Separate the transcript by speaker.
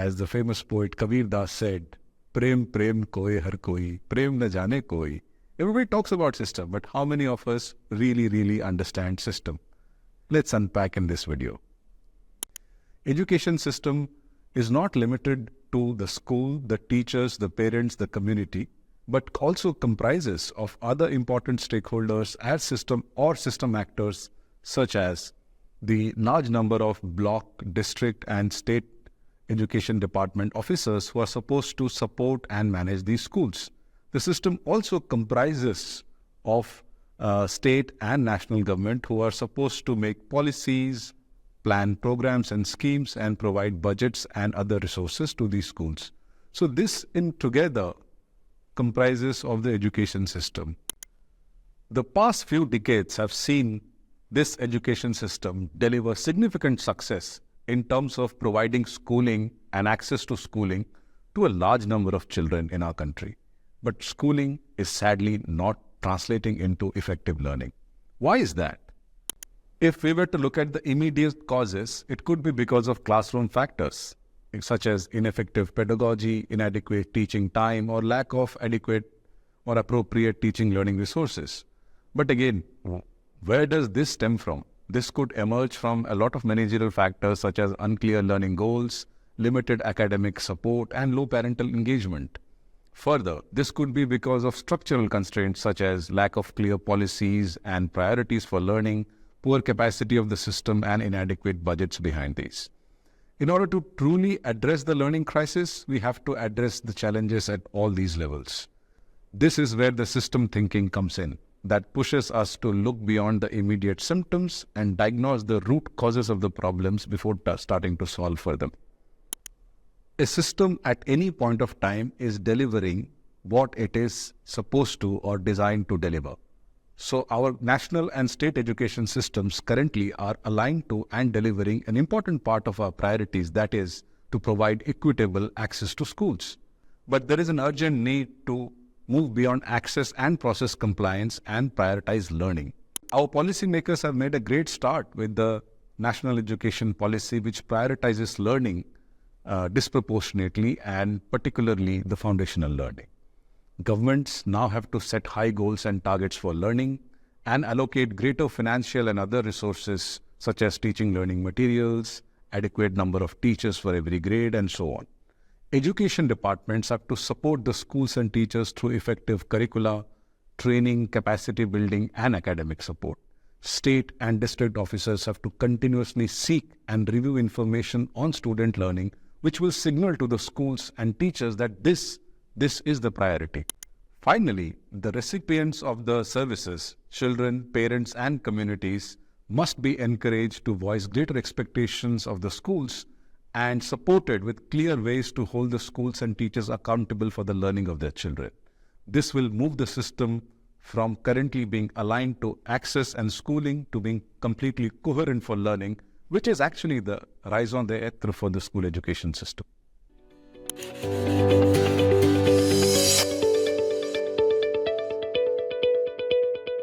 Speaker 1: as the famous poet Kabir Das said, "Prem prem koye har koi, prem na jane koi." Everybody talks about system, but how many of us really understand system? Let's unpack in this video. Education system is not limited to the school, the teachers, the parents, the community, but also comprises of other important stakeholders as system actors, such as the large number of block, district and state education department officers who are supposed to support and manage these schools. The system also comprises of state and national government who are supposed to make policies, plan programs and schemes, and provide budgets and other resources to these schools. So this in together comprises of the education system. The past few decades have seen this education system deliver significant success in terms of providing schooling and access to schooling to a large number of children in our country. But schooling is sadly not translating into effective learning. Why is that? If we were to look at the immediate causes, it could be because of classroom factors, such as ineffective pedagogy, inadequate teaching time, or lack of adequate or appropriate teaching learning resources. But again, where does this stem from? This could emerge from a lot of managerial factors such as unclear learning goals, limited academic support, and low parental engagement. Further, this could be because of structural constraints such as lack of clear policies and priorities for learning, poor capacity of the system, and inadequate budgets behind these. In order to truly address the learning crisis, we have to address the challenges at all these levels. This is where the system thinking comes in, that pushes us to look beyond the immediate symptoms and diagnose the root causes of the problems before starting to solve for them. A system at any point of time is delivering what it is supposed to or designed to deliver. So our national and state education systems currently are aligned to and delivering an important part of our priorities, that is, to provide equitable access to schools. But there is an urgent need to move beyond access and process compliance and prioritize learning. Our policymakers have made a great start with the National Education Policy, which prioritizes learning disproportionately, and particularly the foundational learning. Governments now have to set high goals and targets for learning and allocate greater financial and other resources such as teaching learning materials, adequate number of teachers for every grade, and so on. Education departments have to support the schools and teachers through effective curricula, training, capacity building, and academic support. State and district officers have to continuously seek and review information on student learning, which will signal to the schools and teachers that this is the priority. Finally, the recipients of the services, children, parents, and communities, must be encouraged to voice greater expectations of the schools and supported with clear ways to hold the schools and teachers accountable for the learning of their children. This will move the system from currently being aligned to access and schooling to being completely coherent for learning, which is actually the raison d'etre for the school education system.